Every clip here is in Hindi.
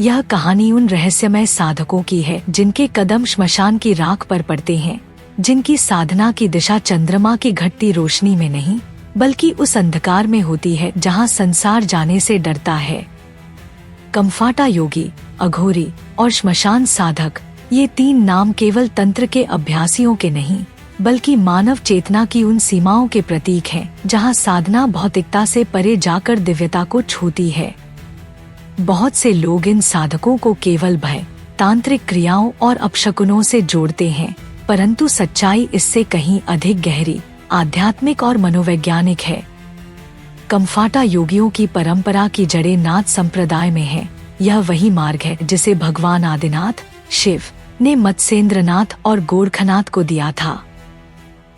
यह कहानी उन रहस्यमय साधकों की है जिनके कदम श्मशान की राख पर पड़ते हैं, जिनकी साधना की दिशा चंद्रमा की घटती रोशनी में नहीं बल्कि उस अंधकार में होती है जहां संसार जाने से डरता है। कमफाटा योगी, अघोरी और श्मशान साधक, ये तीन नाम केवल तंत्र के अभ्यासियों के नहीं बल्कि मानव चेतना की उन सीमाओं के प्रतीक हैं जहां साधना भौतिकता से परे जाकर दिव्यता को छूती है। बहुत से लोग इन साधकों को केवल भय, तांत्रिक क्रियाओं और अपशकुनों से जोड़ते हैं, परंतु सच्चाई इससे कहीं अधिक गहरी, आध्यात्मिक और मनोवैज्ञानिक है। कमफाटा योगियों की परंपरा की जड़ें नाथ संप्रदाय में है। यह वही मार्ग है जिसे भगवान आदिनाथ शिव ने मत्स्येंद्रनाथ और गोरखनाथ को दिया था।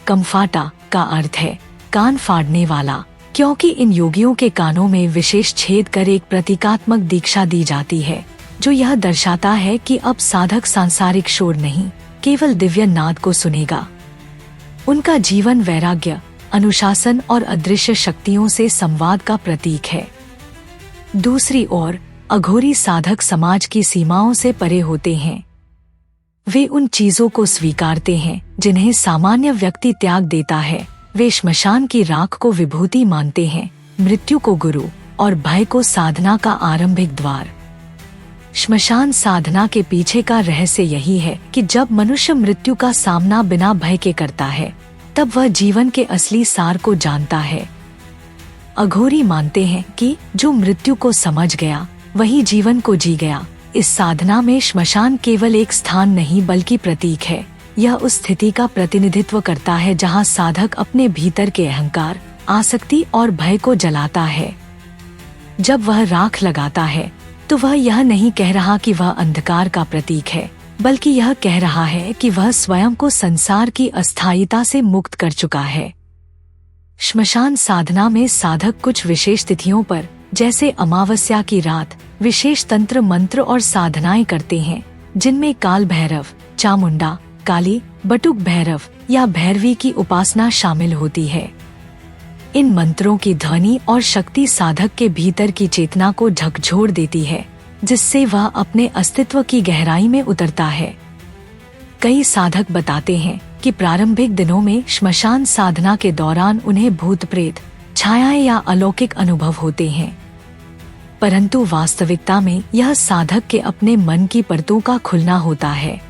कमफाटा का अर्थ है कान फाड़ने वाला, क्योंकि इन योगियों के कानों में विशेष छेद कर एक प्रतीकात्मक दीक्षा दी जाती है जो यह दर्शाता है कि अब साधक सांसारिक शोर नहीं, केवल दिव्य नाद को सुनेगा। उनका जीवन वैराग्य, अनुशासन और अदृश्य शक्तियों से संवाद का प्रतीक है। दूसरी ओर अघोरी साधक समाज की सीमाओं से परे होते हैं। वे उन चीजों को स्वीकारते हैं जिन्हें सामान्य व्यक्ति त्याग देता है। वे श्मशान की राख को विभूति मानते हैं, मृत्यु को गुरु और भय को साधना का आरंभिक द्वार। श्मशान साधना के पीछे का रहस्य यही है कि जब मनुष्य मृत्यु का सामना बिना भय के करता है तब वह जीवन के असली सार को जानता है। अघोरी मानते हैं कि जो मृत्यु को समझ गया वही जीवन को जी गया। इस साधना में श्मशान केवल एक स्थान नहीं बल्कि प्रतीक है। यह उस स्थिति का प्रतिनिधित्व करता है जहां साधक अपने भीतर के अहंकार, आसक्ति और भय को जलाता है। जब वह राख लगाता है तो वह यह नहीं कह रहा कि वह अंधकार का प्रतीक है, बल्कि यह कह रहा है कि वह स्वयं को संसार की अस्थायीता से मुक्त कर चुका है। श्मशान साधना में साधक कुछ विशेष तिथियों पर, जैसे अमावस्या की रात, विशेष तंत्र मंत्र और साधनाएं करते हैं जिनमें काल भैरव, चामुंडा, काली, बटुक भैरव या भैरवी की उपासना शामिल होती है। इन मंत्रों की ध्वनि और शक्ति साधक के भीतर की चेतना को झकझोर देती है, जिससे वह अपने अस्तित्व की गहराई में उतरता है। कई साधक बताते हैं कि प्रारंभिक दिनों में श्मशान साधना के दौरान उन्हें भूत प्रेत, छायाएं या अलौकिक अनुभव होते हैं, परंतु वास्तविकता में यह साधक के अपने मन की परतों का खुलना होता है।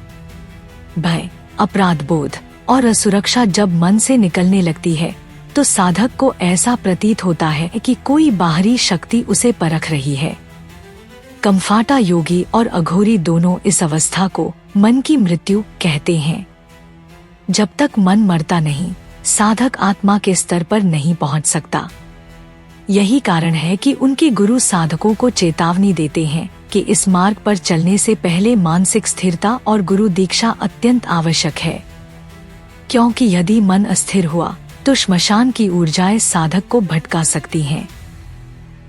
भय, अपराध बोध और असुरक्षा जब मन से निकलने लगती है तो साधक को ऐसा प्रतीत होता है कि कोई बाहरी शक्ति उसे परख रही है। कमफाटा योगी और अघोरी दोनों इस अवस्था को मन की मृत्यु कहते हैं। जब तक मन मरता नहीं, साधक आत्मा के स्तर पर नहीं पहुंच सकता। यही कारण है कि उनके गुरु साधकों को चेतावनी देते हैं कि इस मार्ग पर चलने से पहले मानसिक स्थिरता और गुरु दीक्षा अत्यंत आवश्यक है, क्योंकि यदि मन अस्थिर हुआ तो श्मशान की ऊर्जाएं साधक को भटका सकती हैं।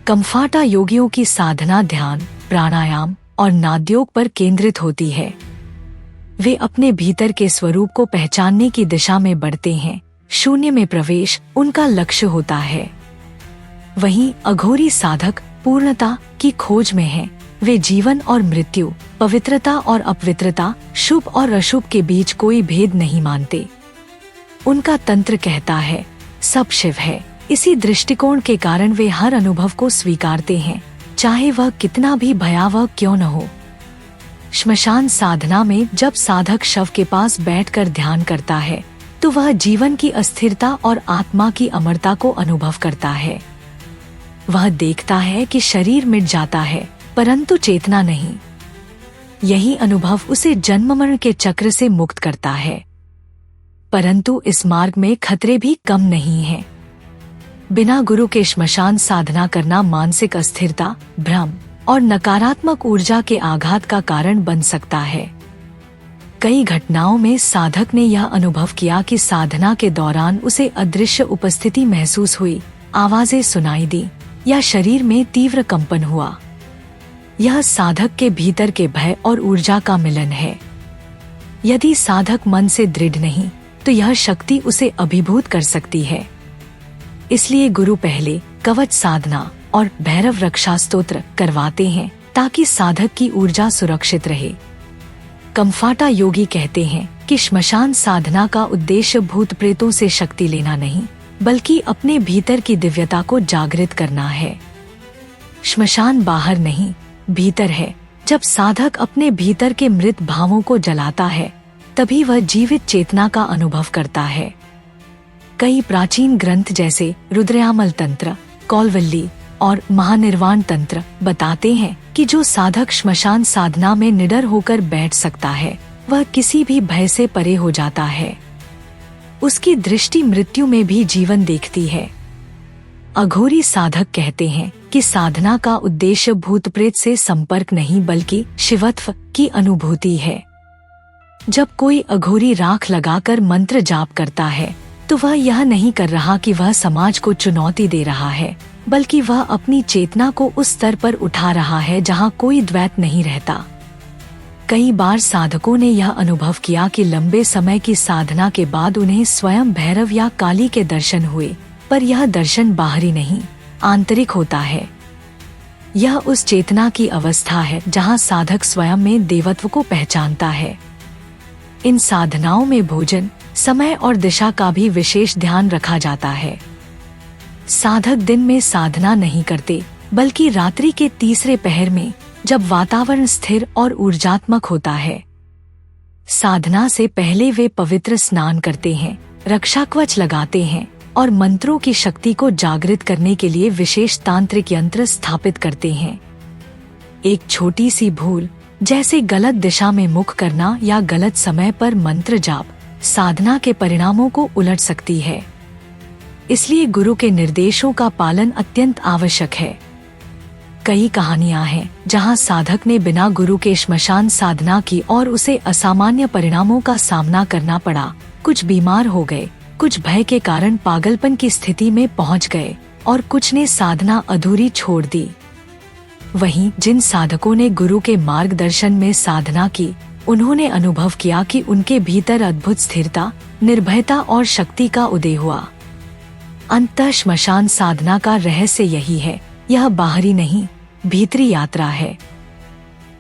कमफाटा योगियों की साधना ध्यान, प्राणायाम और नादयोग पर केंद्रित होती है। वे अपने भीतर के स्वरूप को पहचानने की दिशा में बढ़ते हैं। शून्य में प्रवेश उनका लक्ष्य होता है। वहीं अघोरी साधक पूर्णता की खोज में हैं। वे जीवन और मृत्यु, पवित्रता और अपवित्रता, शुभ और अशुभ के बीच कोई भेद नहीं मानते। उनका तंत्र कहता है सब शिव है। इसी दृष्टिकोण के कारण वे हर अनुभव को स्वीकारते हैं, चाहे वह कितना भी भयावह क्यों न हो। श्मशान साधना में जब साधक शव के पास बैठकर ध्यान करता है तो वह जीवन की अस्थिरता और आत्मा की अमरता को अनुभव करता है। वह देखता है कि शरीर मिट जाता है परंतु चेतना नहीं। यही अनुभव उसे जन्म मरण के चक्र से मुक्त करता है। परंतु इस मार्ग में खतरे भी कम नहीं हैं। बिना गुरु के श्मशान साधना करना मानसिक अस्थिरता, भ्रम और नकारात्मक ऊर्जा के आघात का कारण बन सकता है। कई घटनाओं में साधक ने यह अनुभव किया कि साधना के दौरान उसे अदृश्य उपस्थिति महसूस हुई, आवाजें सुनाई दी या शरीर में तीव्र कंपन हुआ। यह साधक के भीतर के भय और ऊर्जा का मिलन है। यदि साधक मन से दृढ़ नहीं तो यह शक्ति उसे अभिभूत कर सकती है। इसलिए गुरु पहले कवच साधना और भैरव रक्षा स्तोत्र करवाते हैं ताकि साधक की ऊर्जा सुरक्षित रहे। कम्फाटा योगी कहते हैं कि श्मशान साधना का उद्देश्य भूत प्रेतों से शक्ति लेना नहीं, बल्कि अपने भीतर की दिव्यता को जागृत करना है। श्मशान बाहर नहीं, भीतर है। जब साधक अपने भीतर के मृत भावों को जलाता है, तभी वह जीवित चेतना का अनुभव करता है। कई प्राचीन ग्रंथ जैसे रुद्रयामल तंत्र, कौलवल्ली और महानिर्वाण तंत्र बताते हैं कि जो साधक श्मशान साधना में निडर होकर बैठ सकता है, वह किसी भी भय से परे हो जाता है। उसकी दृष्टि मृत्यु में भी जीवन देखती है। अघोरी साधक कहते हैं कि साधना का उद्देश्य भूत प्रेत से संपर्क नहीं, बल्कि शिवत्व की अनुभूति है। जब कोई अघोरी राख लगाकर मंत्र जाप करता है, तो वह यह नहीं कर रहा कि वह समाज को चुनौती दे रहा है, बल्कि वह अपनी चेतना को उस स्तर पर उठा रहा है जहां कोई द्वैत नहीं रहता। कई बार साधकों ने यह अनुभव किया कि लंबे समय की साधना के बाद उन्हें स्वयं भैरव या काली के दर्शन हुए, पर यह दर्शन बाहरी नहीं, आंतरिक होता है। यह उस चेतना की अवस्था है जहां साधक स्वयं में देवत्व को पहचानता है। इन साधनाओं में भोजन, समय और दिशा का भी विशेष ध्यान रखा जाता है। साधक दिन में साधना नहीं करते, बल्कि रात्रि के तीसरे पहर में, जब वातावरण स्थिर और ऊर्जात्मक होता है। साधना से पहले वे पवित्र स्नान करते हैं, रक्षा कवच लगाते हैं और मंत्रों की शक्ति को जागृत करने के लिए विशेष तांत्रिक यंत्र स्थापित करते हैं। एक छोटी सी भूल, जैसे गलत दिशा में मुख करना या गलत समय पर मंत्र जाप, साधना के परिणामों को उलट सकती है। इसलिए गुरु के निर्देशों का पालन अत्यंत आवश्यक है। कई कहानियां हैं जहां साधक ने बिना गुरु के श्मशान साधना की और उसे असामान्य परिणामों का सामना करना पड़ा। कुछ बीमार हो गए, कुछ भय के कारण पागलपन की स्थिति में पहुंच गए और कुछ ने साधना अधूरी छोड़ दी। वहीं जिन साधकों ने गुरु के मार्गदर्शन में साधना की, उन्होंने अनुभव किया कि उनके भीतर अद्भुत स्थिरता, निर्भयता और शक्ति का उदय हुआ। अंततः श्मशान साधना का रहस्य यही है, यह बाहरी नहीं, भीतरी यात्रा है।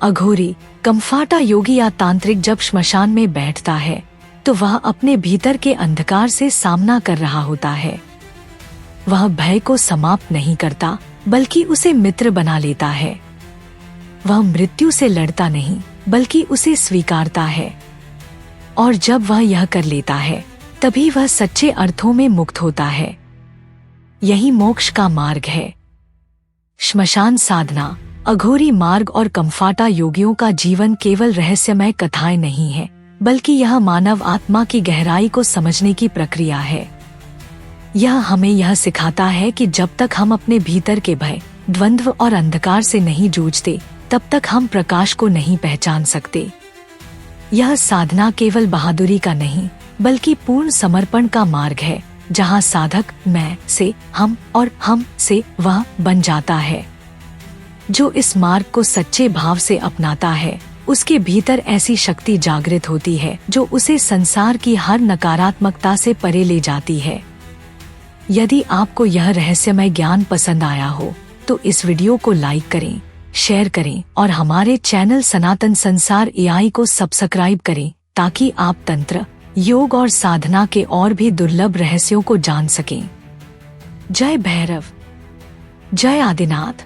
अघोरी, कम्फाटा योगी या तांत्रिक जब श्मशान में बैठता है, तो वह अपने भीतर के अंधकार से सामना कर रहा होता है। वह भय को समाप्त नहीं करता, बल्कि उसे मित्र बना लेता है। वह मृत्यु से लड़ता नहीं, बल्कि उसे स्वीकारता है। और जब वह यह कर लेता है, तभी वह सच्चे अर्थों में मुक्त होता है। यही मोक्ष का मार्ग है। श्मशान साधना, अघोरी मार्ग और कम्फाटा योगियों का जीवन केवल रहस्यमय कथाएं नहीं है, बल्कि यह मानव आत्मा की गहराई को समझने की प्रक्रिया है। यह हमें यह सिखाता है कि जब तक हम अपने भीतर के भय, द्वंद्व और अंधकार से नहीं जूझते, तब तक हम प्रकाश को नहीं पहचान सकते। यह साधना केवल बहादुरी का नहीं, बल्कि पूर्ण समर्पण का मार्ग है, जहां साधक मैं से हम और हम से वह बन जाता है। जो इस मार्ग को सच्चे भाव से अपनाता है, उसके भीतर ऐसी शक्ति जागृत होती है जो उसे संसार की हर नकारात्मकता से परे ले जाती है। यदि आपको यह रहस्यमय ज्ञान पसंद आया हो, तो इस वीडियो को लाइक करें, शेयर करें और हमारे चैनल सनातन संसार एआई को सब्सक्राइब करें, ताकि आप तंत्र, योग और साधना के और भी दुर्लभ रहस्यों को जान सकें। जय भैरव, जय आदिनाथ।